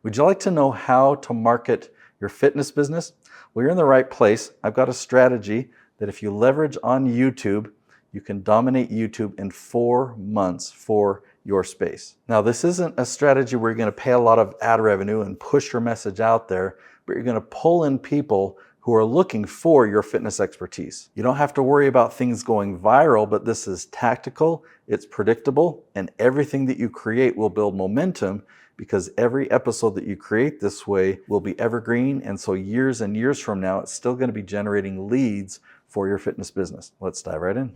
Would you like to know how to market your fitness business? Well, you're in the right place. I've got a strategy that if you leverage on YouTube, you can dominate YouTube in 4 months for your space. Now, this isn't a strategy where you're going to pay a lot of ad revenue and push your message out there, but you're going to pull in people who are looking for your fitness expertise. You don't have to worry about things going viral, but this is tactical, it's predictable, and everything that you create will build momentum because every episode that you create this way will be evergreen, and so years and years from now, it's still going to be generating leads for your fitness business. Let's dive right in.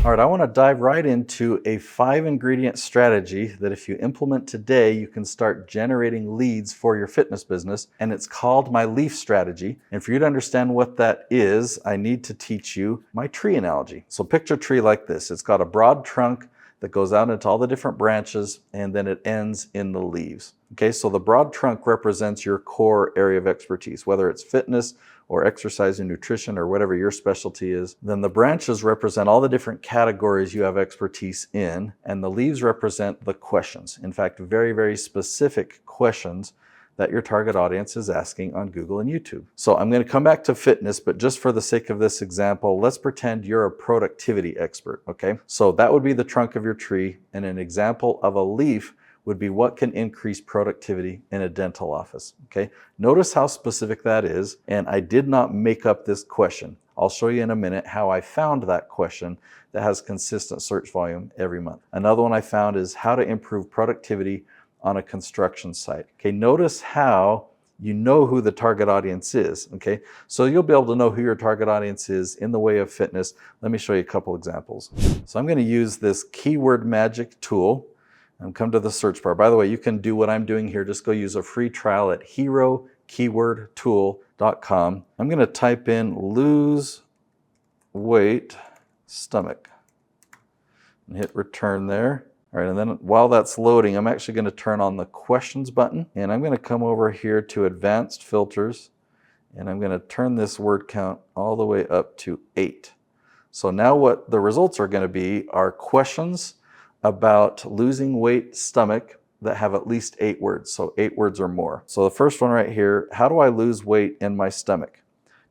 All right, I want to dive right into a 5-ingredient strategy that if you implement today, you can start generating leads for your fitness business. And it's called my leaf strategy. And for you to understand what that is, I need to teach you my tree analogy. So picture a tree like this. It's got a broad trunk that goes out into all the different branches, and then it ends in the leaves. Okay, so the broad trunk represents your core area of expertise, whether it's fitness or exercise and nutrition or whatever your specialty is. Then the branches represent all the different categories you have expertise in, and the leaves represent the questions. In fact, very, very specific questions that your target audience is asking on Google and YouTube. So I'm going to come back to fitness, but just for the sake of this example, let's pretend you're a productivity expert, okay? So that would be the trunk of your tree, and an example of a leaf would be what can increase productivity in a dental office, okay? Notice how specific that is, and I did not make up this question. I'll show you in a minute how I found that question that has consistent search volume every month. Another one I found is how to improve productivity on a construction site. Okay, notice how you know who the target audience is, okay? So you'll be able to know who your target audience is in the way of fitness. Let me show you a couple examples. So I'm gonna use this keyword magic tool and come to the search bar. By the way, you can do what I'm doing here. Just go use a free trial at herokeywordtool.com. I'm gonna type in lose weight stomach and hit return there. All right, and then while that's loading, I'm actually going to turn on the questions button, and I'm going to come over here to advanced filters, and I'm going to turn this word count all the way up to 8. So now what the results are going to be are questions about losing weight stomach that have at least 8 words, so 8 words or more. So the first one right here, how do I lose weight in my stomach?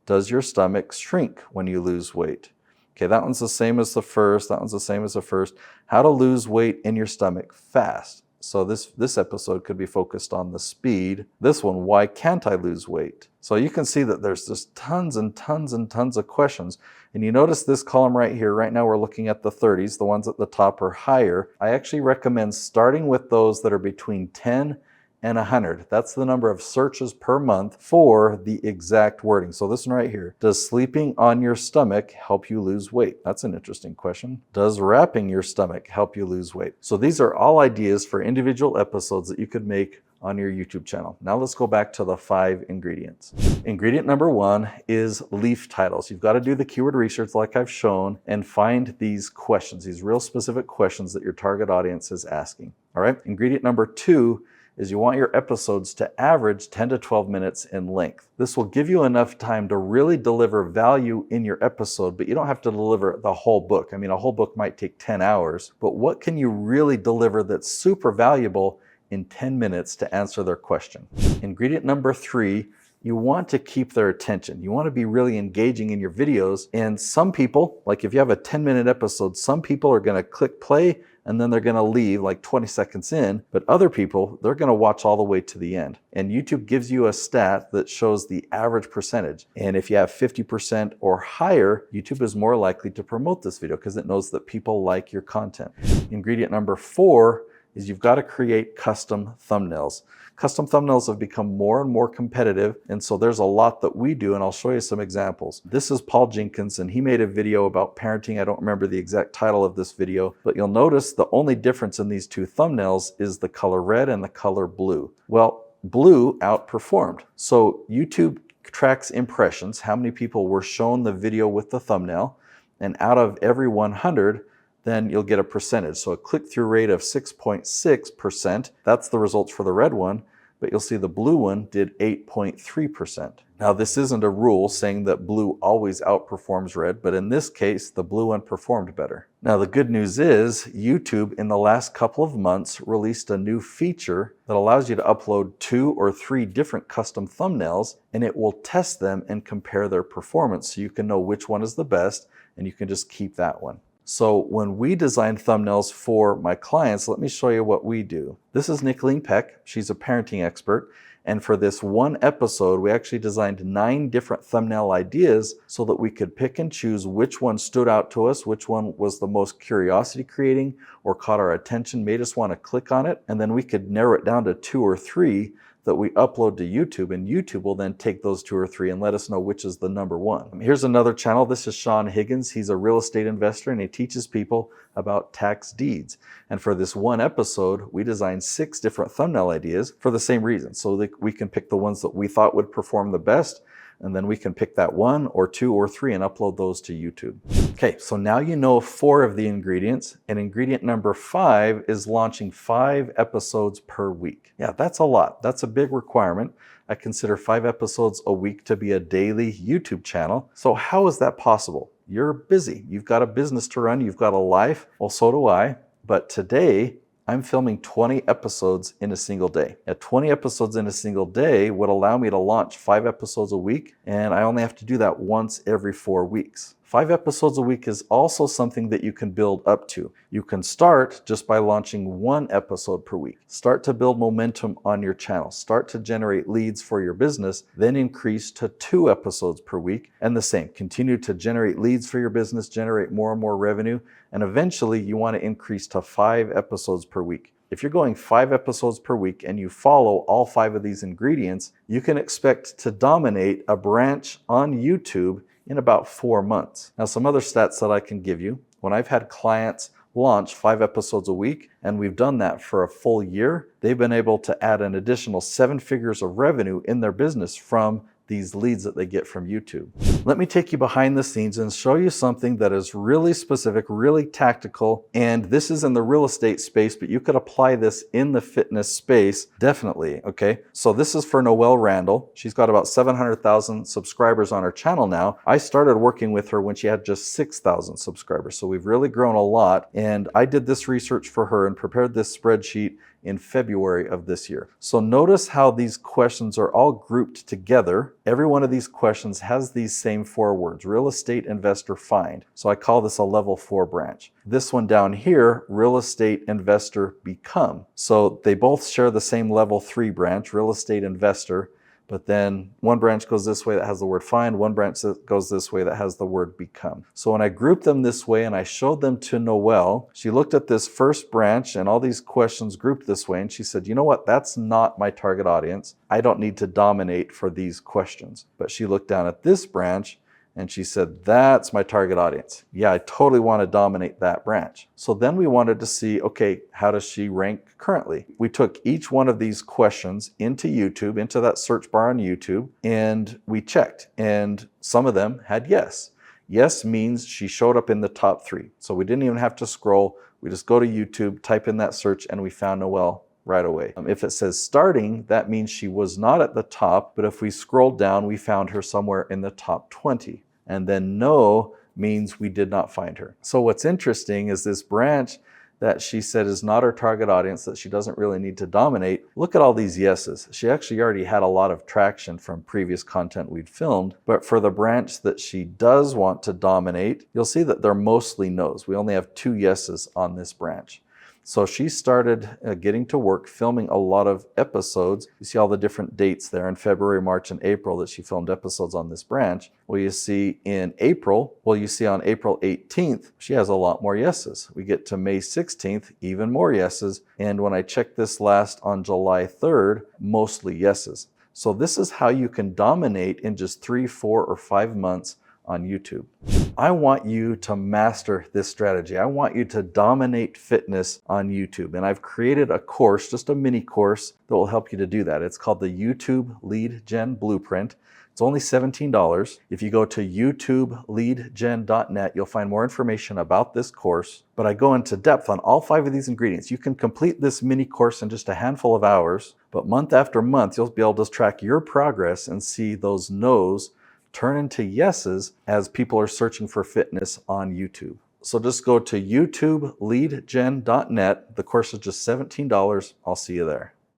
Does your stomach shrink when you lose weight? Okay, that one's the same as the first. That one's the same as the first. How to lose weight in your stomach fast. So this episode could be focused on the speed. This one, why can't I lose weight? So you can see that there's just tons and tons and tons of questions. And you notice this column right here. Right now we're looking at the 30s. The ones at the top are higher. I actually recommend starting with those that are between 10 and 100. That's the number of searches per month for the exact wording. So this one right here, does sleeping on your stomach help you lose weight? That's an interesting question. Does wrapping your stomach help you lose weight? So these are all ideas for individual episodes that you could make on your YouTube channel. Now let's go back to the 5 ingredients. Ingredient number 1 is leaf titles. You've got to do the keyword research like I've shown and find these questions, these real specific questions that your target audience is asking. All right. Ingredient number 2 is you want your episodes to average 10 to 12 minutes in length. This will give you enough time to really deliver value in your episode, but you don't have to deliver the whole book. I mean, a whole book might take 10 hours, but what can you really deliver that's super valuable in 10 minutes to answer their question? Ingredient number 3, you want to keep their attention. You want to be really engaging in your videos. And some people, like if you have a 10-minute episode, some people are going to click play and then they're going to leave like 20 seconds in, but other people, they're going to watch all the way to the end. And YouTube gives you a stat that shows the average percentage. And if you have 50% or higher, YouTube is more likely to promote this video because it knows that people like your content. Ingredient number 4 is you've got to create custom thumbnails. Custom thumbnails have become more and more competitive, and so there's a lot that we do, and I'll show you some examples. This is Paul Jenkins, and he made a video about parenting. I don't remember the exact title of this video, but you'll notice the only difference in these 2 thumbnails is the color red and the color blue. Well, blue outperformed. So YouTube tracks impressions, how many people were shown the video with the thumbnail, and out of every 100, then you'll get a percentage. So a click-through rate of 6.6%, that's the results for the red one, but you'll see the blue one did 8.3%. Now, this isn't a rule saying that blue always outperforms red, but in this case, the blue one performed better. Now, the good news is YouTube in the last couple of months released a new feature that allows you to upload 2 or 3 different custom thumbnails, and it will test them and compare their performance so you can know which one is the best, and you can just keep that one. So when we design thumbnails for my clients, let me show you what we do. This is Nicolene Peck. She's a parenting expert. And for this one episode, we actually designed 9 different thumbnail ideas so that we could pick and choose which one stood out to us, which one was the most curiosity creating or caught our attention, made us want to click on it. And then we could narrow it down to 2 or 3 that we upload to YouTube, and YouTube will then take those 2 or 3 and let us know which is the number one. Here's another channel. This is Sean Higgins. He's a real estate investor and he teaches people about tax deeds. And for this one episode, we designed 6 different thumbnail ideas for the same reason, so that we can pick the ones that we thought would perform the best, and then we can pick that 1 or 2 or 3 and upload those to YouTube. Okay, so now you know 4 of the ingredients, and ingredient number 5 is launching 5 episodes per week. Yeah, that's a lot. That's a big requirement. I consider 5 episodes a week to be a daily YouTube channel. So how is that possible? You're busy. You've got a business to run. You've got a life. Well, so do I. But today, I'm filming 20 episodes in a single day. 20 episodes in a single day would allow me to launch 5 episodes a week, and I only have to do that once every 4 weeks. 5 episodes a week is also something that you can build up to. You can start just by launching 1 episode per week. Start to build momentum on your channel. Start to generate leads for your business, then increase to 2 episodes per week, and the same. Continue to generate leads for your business, generate more and more revenue, and eventually you want to increase to 5 episodes per week. If you're going 5 episodes per week and you follow all 5 of these ingredients, you can expect to dominate a branch on YouTube in about 4 months. Now, some other stats that I can give you. When I've had clients launch 5 episodes a week, and we've done that for a full year, they've been able to add an additional 7 figures of revenue in their business from these leads that they get from YouTube. Let me take you behind the scenes and show you something that is really specific, really tactical, and this is in the real estate space, but you could apply this in the fitness space, definitely, okay? So this is for Noelle Randall. She's got about 700,000 subscribers on her channel now. I started working with her when she had just 6,000 subscribers, so we've really grown a lot, and I did this research for her and prepared this spreadsheet in February of this year. So notice how these questions are all grouped together. Every one of these questions has these same 4 words: real estate investor find. So I call this a level 4 branch. This one down here, real estate investor become. So they both share the same level 3 branch, real estate investor, but then one branch goes this way that has the word find, one branch that goes this way that has the word become. So when I grouped them this way and I showed them to Noelle, she looked at this first branch and all these questions grouped this way, and she said, you know what, that's not my target audience. I don't need to dominate for these questions. But she looked down at this branch and she said, that's my target audience. Yeah, I totally want to dominate that branch. So then we wanted to see, okay, how does she rank currently? We took each one of these questions into YouTube, into that search bar on YouTube, and we checked. And some of them had yes. Yes means she showed up in the top 3. So we didn't even have to scroll. We just go to YouTube, type in that search, and we found Noelle right away. If it says starting, that means she was not at the top, but if we scrolled down, we found her somewhere in the top 20. And then no means we did not find her. So what's interesting is this branch that she said is not her target audience, that she doesn't really need to dominate. Look at all these yeses. She actually already had a lot of traction from previous content we'd filmed, but for the branch that she does want to dominate, you'll see that they're mostly no's. We only have 2 yeses on this branch. So she started getting to work filming a lot of episodes. You see all the different dates there in February, March, and April that she filmed episodes on this branch. Well, you see in April, you see on April 18th, she has a lot more yeses. We get to May 16th, even more yeses. And when I checked this last on July 3rd, mostly yeses. So this is how you can dominate in just 3, 4, or 5 months on YouTube. I want you to master this strategy. I want you to dominate fitness on YouTube. And I've created a course, just a mini course that will help you to do that. It's called the YouTube Lead Gen Blueprint. It's only $17. If you go to youtubeleadgen.net, you'll find more information about this course, but I go into depth on all 5 of these ingredients. You can complete this mini course in just a handful of hours, but month after month, you'll be able to track your progress and see those no's turn into yeses as people are searching for fitness on YouTube. So just go to youtubeleadgen.net. The course is just $17. I'll see you there.